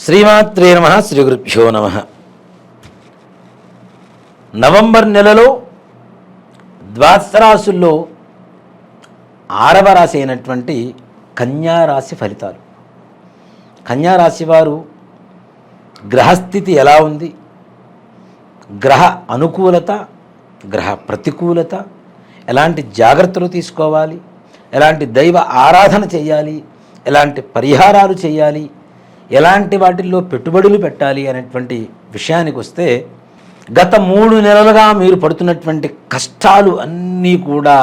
శ్రీమాత్రే నమః. శ్రీ గురుభ్యో నమః. నవంబర్ నెలలో ద్వాదశ రాశుల్లో 6వ రాశి అయినటువంటి కన్యారాశి ఫలితాలు. కన్యారాశి వారు గ్రహస్థితి ఎలా ఉంది, గ్రహ అనుకూలత, గ్రహ ప్రతికూలత, ఎలాంటి జాగ్రత్తలు తీసుకోవాలి, ఎలాంటి దైవ ఆరాధన చేయాలి, ఎలాంటి పరిహారాలు చేయాలి, ఎలాంటి వాటిల్లో పెట్టుబడులు పెట్టాలి అనేటువంటి విషయానికి వస్తే, గత 3 నెలలుగా మీరు పడుతున్నటువంటి కష్టాలు అన్నీ కూడా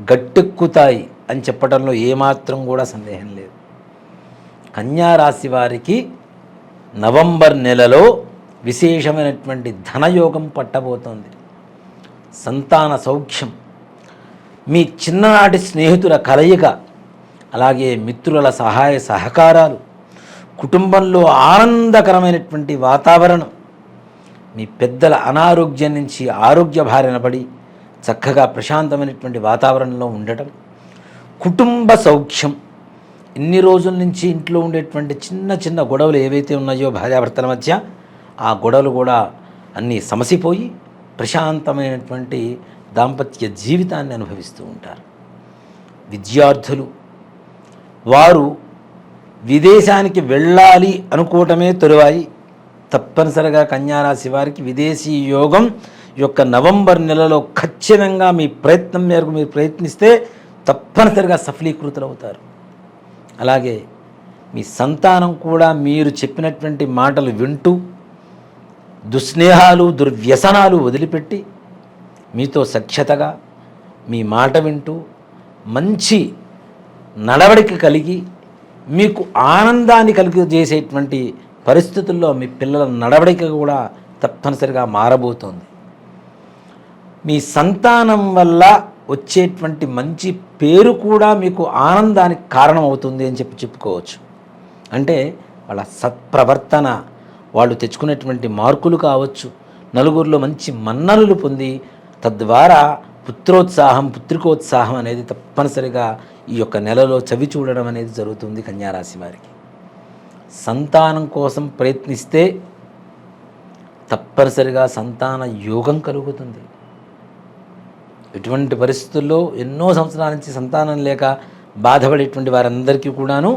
గట్టెక్కుతాయి అని చెప్పడంలో ఏమాత్రం కూడా సందేహం లేదు. కన్యారాశి వారికి నవంబర్ నెలలో విశేషమైనటువంటి ధనయోగం పట్టబోతోంది. సంతాన సౌఖ్యం, మీ చిన్ననాటి స్నేహితుల కలయిక, అలాగే మిత్రుల సహాయ సహకారాలు, కుటుంబంలో ఆనందకరమైనటువంటి వాతావరణం, మీ పెద్దల అనారోగ్యం నుంచి ఆరోగ్య బారిన పడి చక్కగా ప్రశాంతమైనటువంటి వాతావరణంలో ఉండటం, కుటుంబ సౌఖ్యం, ఇన్ని రోజుల నుంచి ఇంట్లో ఉండేటువంటి చిన్న చిన్న గొడవలు ఏవైతే ఉన్నాయో భార్యాభర్తల మధ్య, ఆ గొడవలు కూడా అన్నీ సమసిపోయి ప్రశాంతమైనటువంటి దాంపత్య జీవితాన్ని అనుభవిస్తూ ఉంటారు. విద్యార్థులు వారు విదేశానికి వెళ్ళాలి అనుకోవటమే తరువాయి. తప్పనిసరిగా కన్యారాశి వారికి విదేశీ యోగం యొక్క నవంబర్ నెలలో ఖచ్చితంగా మీ ప్రయత్నం మేరకు మీరు ప్రయత్నిస్తే తప్పనిసరిగా సఫలీకృతులవుతారు. అలాగే మీ సంతానం కూడా మీరు చెప్పినటువంటి మాటలు వింటూ దుస్నేహాలు దుర్వ్యసనాలు వదిలిపెట్టి మీతో సఖ్యతగా మీ మాట వింటూ మంచి నడవడిక కలిగి మీకు ఆనందాన్ని కలిగజేసేటువంటి పరిస్థితుల్లో మీ పిల్లల నడవడిక కూడా తప్పనిసరిగా మారబోతోంది. మీ సంతానం వల్ల వచ్చేటువంటి మంచి పేరు కూడా మీకు ఆనందానికి కారణమవుతుంది అని చెప్పుకోవచ్చు. అంటే వాళ్ళ సత్ప్రవర్తన, వాళ్ళు తెచ్చుకునేటువంటి మార్కులు కావచ్చు, నలుగురిలో మంచి మన్ననలు పొంది తద్వారా పుత్రోత్సాహం పుత్రికోత్సాహం అనేది తప్పనిసరిగా ఈ యొక్క నెలలో చవి చూడడం అనేది జరుగుతుంది. కన్యారాశి వారికి సంతానం కోసం ప్రయత్నిస్తే తప్పనిసరిగా సంతాన యోగం కలుగుతుంది. ఇటువంటి పరిస్థితుల్లో ఎన్నో సంవత్సరాల నుంచి సంతానం లేక బాధపడేటువంటి వారందరికీ కూడాను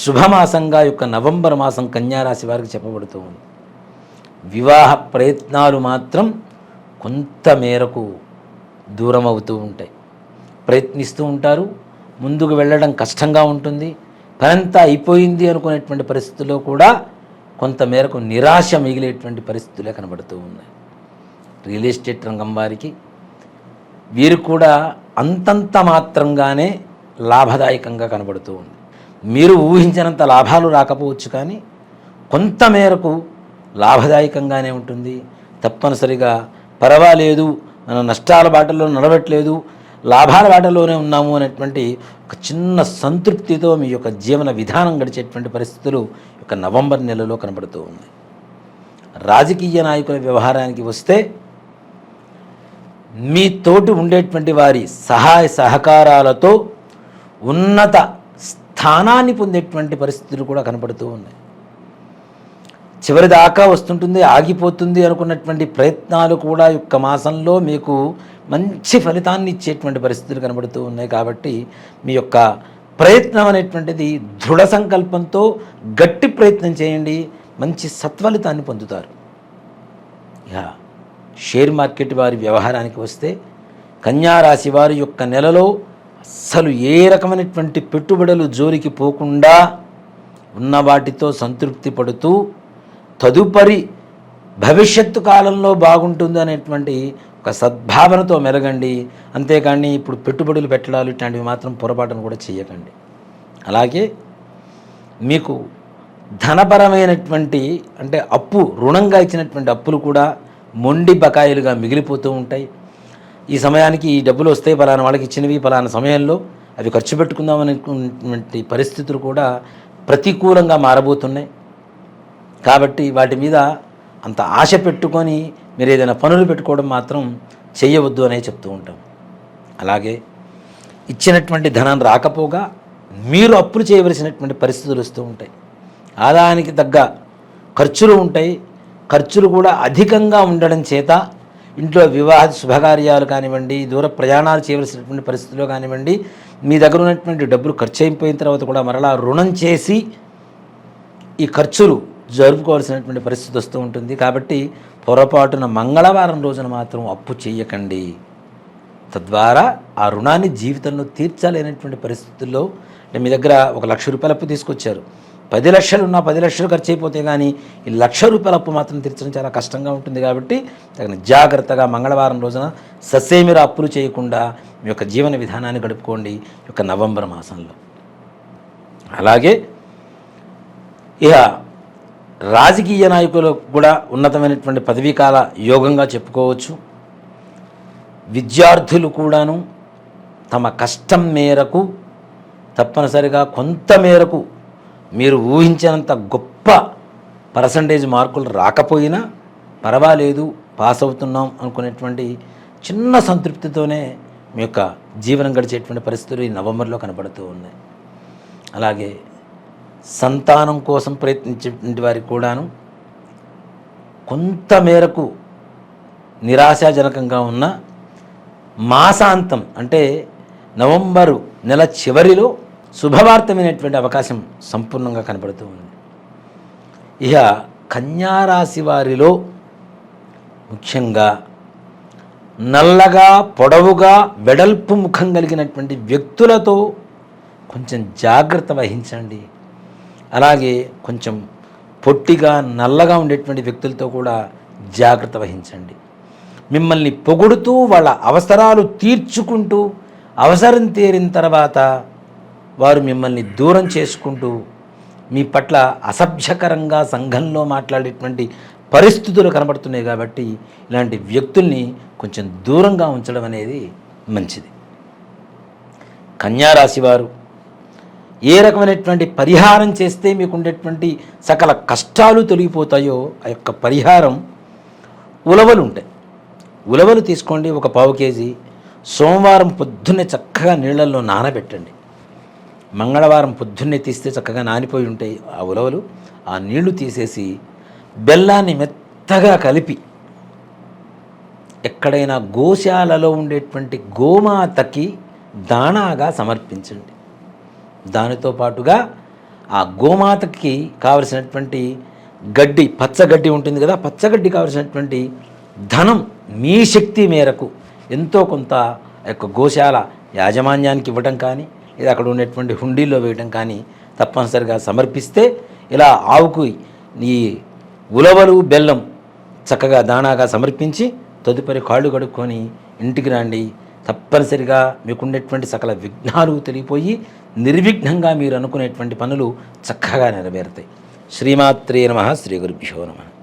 శుభమాసంగా యొక్క నవంబర్ మాసం కన్యారాశి వారికి చెప్పబడుతూ ఉంది. వివాహ ప్రయత్నాలు మాత్రం కొంత మేరకు దూరం అవుతూ ఉంటాయి. ప్రయత్నిస్తూ ఉంటారు, ముందుకు వెళ్ళడం కష్టంగా ఉంటుంది. పనంతా అయిపోయింది అనుకునేటువంటి పరిస్థితుల్లో కూడా కొంత మేరకు నిరాశ మిగిలేటువంటి పరిస్థితులే కనబడుతూ ఉన్నాయి. రియల్ ఎస్టేట్ రంగం వారికి వీరు కూడా అంతంత మాత్రంగానే లాభదాయకంగా కనబడుతూ ఉంది. మీరు ఊహించినంత లాభాలు రాకపోవచ్చు, కానీ కొంత మేరకు లాభదాయకంగానే ఉంటుంది. తప్పనిసరిగా పర్వాలేదు, మనం నష్టాల బాటల్లో నడవట్లేదు, లాభాల బాటలోనే ఉన్నాము అనేటువంటి ఒక చిన్న సంతృప్తితో మీ యొక్క జీవన విధానం గడిచేటువంటి పరిస్థితులు ఒక నవంబర్ నెలలో కనబడుతూ ఉన్నాయి. రాజకీయ నాయకుల వ్యవహారానికి వస్తే మీ తోటి ఉండేటువంటి వారి సహాయ సహకారాలతో ఉన్నత స్థానాన్ని పొందేటువంటి పరిస్థితులు కూడా కనబడుతూ ఉన్నాయి. చివరి దాకా వస్తుంటుంది, ఆగిపోతుంది అనుకున్నటువంటి ప్రయత్నాలు కూడా యొక్క మాసంలో మీకు మంచి ఫలితాన్ని ఇచ్చేటువంటి పరిస్థితులు కనబడుతూ ఉన్నాయి. కాబట్టి మీ యొక్క ప్రయత్నం అనేటువంటిది దృఢ సంకల్పంతో గట్టి ప్రయత్నం చేయండి, మంచి సత్ఫలితాన్ని పొందుతారు. ఇక షేర్ మార్కెట్ వారి వ్యవహారానికి వస్తే కన్యారాశి వారి యొక్క నెలలో అస్సలు ఏ రకమైనటువంటి పెట్టుబడులు జోలికి పోకుండా ఉన్న వాటితో సంతృప్తి పడుతూ తదుపరి భవిష్యత్తు కాలంలో బాగుంటుంది అనేటువంటి ఒక సద్భావనతో మెరగండి. అంతేకాని ఇప్పుడు పెట్టుబడులు పెట్టడాలు ఇట్లాంటివి మాత్రం పొరపాటును కూడా చేయకండి. అలాగే మీకు ధనపరమైనటువంటి అంటే రుణంగా ఇచ్చినటువంటి అప్పులు కూడా మొండి బకాయిలుగా మిగిలిపోతూ ఉంటాయి. ఈ సమయానికి ఈ డబ్బులు వస్తే పలానా వాళ్ళకి ఇచ్చినవి పలానా సమయంలో అవి ఖర్చు పెట్టుకుందాం అనేటువంటి పరిస్థితులు కూడా ప్రతికూలంగా మారబోతున్నాయి. కాబట్టి వాటి మీద అంత ఆశ పెట్టుకొని మీరు ఏదైనా పనులు పెట్టుకోవడం మాత్రం చేయవద్దు అనే చెప్తూ ఉంటాం. అలాగే ఇచ్చినటువంటి ధనం రాకపోగా మీరు అప్పులు చేయవలసినటువంటి పరిస్థితులు వస్తూ ఉంటాయి. ఆదాయానికి తగ్గ ఖర్చులు ఉంటాయి. ఖర్చులు కూడా అధికంగా ఉండడం చేత ఇంట్లో వివాహ శుభకార్యాలు కానివ్వండి, దూర ప్రయాణాలు చేయవలసినటువంటి పరిస్థితుల్లో కానివ్వండి, మీ దగ్గర ఉన్నటువంటి డబ్బులు ఖర్చు అయిపోయిన తర్వాత కూడా మరలా రుణం చేసి ఈ ఖర్చులు జరుపుకోవాల్సినటువంటి పరిస్థితి వస్తూ ఉంటుంది. కాబట్టి పొరపాటున మంగళవారం రోజున మాత్రం అప్పు చేయకండి. తద్వారా ఆ రుణాన్ని జీవితంలో తీర్చాలనేటువంటి పరిస్థితుల్లో, అంటే మీ దగ్గర ₹1,00,000 అప్పు తీసుకొచ్చారు, 10 లక్షలు ఉన్నా 10 లక్షలు ఖర్చు అయిపోతే కానీ ఈ ₹1,00,000 అప్పు మాత్రం తీర్చడం చాలా కష్టంగా ఉంటుంది. కాబట్టి తగిన జాగ్రత్తగా మంగళవారం రోజున ససేమిరా అప్పులు చేయకుండా మీ యొక్క జీవన విధానాన్ని గడుపుకోండి ఈ యొక్క నవంబర్ మాసంలో. అలాగే ఇక రాజకీయ నాయకులకు కూడా ఉన్నతమైనటువంటి పదవీకాల యోగంగా చెప్పుకోవచ్చు. విద్యార్థులు కూడాను తమ కష్టం మేరకు తప్పనిసరిగా కొంత మేరకు మీరు ఊహించినంత గొప్ప పర్సంటేజ్ మార్కులు రాకపోయినా పర్వాలేదు, పాస్ అవుతున్నాం అనుకునేటువంటి చిన్న సంతృప్తితోనే మీ యొక్క జీవనం గడిచేటువంటి పరిస్థితులు ఈ నవంబర్లో కనబడుతూ ఉన్నాయి. అలాగే సంతానం కోసం ప్రయత్నించేటువంటి వారికి కూడాను కొంత మేరకు నిరాశాజనకంగా ఉన్న మాసాంతం అంటే నవంబరు నెల చివరిలో శుభవార్తమైనటువంటి అవకాశం సంపూర్ణంగా కనబడుతూ ఉంది. ఇక కన్యారాశి వారిలో ముఖ్యంగా నల్లగా పొడవుగా వెడల్పు ముఖం కలిగినటువంటి వ్యక్తులతో కొంచెం జాగ్రత్త వహించండి. అలాగే కొంచెం పొట్టిగా నల్లగా ఉండేటువంటి వ్యక్తులతో కూడా జాగ్రత్త వహించండి. మిమ్మల్ని పొగుడుతూ వాళ్ళ అవసరాలు తీర్చుకుంటూ అవసరం తీరిన తర్వాత వారు మిమ్మల్ని దూరం చేసుకుంటూ మీ పట్ల అసభ్యకరంగా సంఘంలో మాట్లాడేటువంటి పరిస్థితులు కనబడుతున్నాయి. కాబట్టి ఇలాంటి వ్యక్తుల్ని కొంచెం దూరంగా ఉంచడం అనేది మంచిది. కన్యారాశి వారు ఏ రకమైనటువంటి పరిహారం చేస్తే మీకు ఉండేటువంటి సకల కష్టాలు తొలగిపోతాయో ఆ యొక్క పరిహారం ఉలవలు ఉంటాయి. ఉలవలు తీసుకోండి, ఒక 1/4 కేజీ. సోమవారం పొద్దున్నే చక్కగా నీళ్ళల్లో నానబెట్టండి. మంగళవారం పొద్దున్నే తీస్తే చక్కగా నానిపోయి ఉంటాయి ఆ ఉలవలు. ఆ నీళ్లు తీసేసి బెల్లాన్ని మెత్తగా కలిపి ఎక్కడైనా గోశాలలో ఉండేటువంటి గోమాతకి దాణాగా సమర్పించండి. దానితో పాటుగా ఆ గోమాతకి కావలసినటువంటి గడ్డి, పచ్చగడ్డి ఉంటుంది కదా, పచ్చగడ్డి కావలసినటువంటి ధనం మీ శక్తి మేరకు ఎంతో కొంత యొక్క గోశాల యాజమాన్యానికి ఇవ్వటం కానీ, లేదా అక్కడ ఉండేటువంటి హుండీల్లో వేయటం కానీ తప్పనిసరిగా సమర్పిస్తే, ఇలా ఆవుకు ఈ ఉలవలు బెల్లం చక్కగా దానాగా సమర్పించి తదుపరి కాళ్ళు కడుక్కొని ఇంటికి రండి. తప్పనిసరిగా మీకుండేటువంటి సకల విఘ్నాలు తొలగిపోయి నిర్విఘ్నంగా మీరు అనుకునేటువంటి పనులు చక్కగా నెరవేరుతాయి. శ్రీమాత్రే నమః. శ్రీ గురుభ్యో నమః.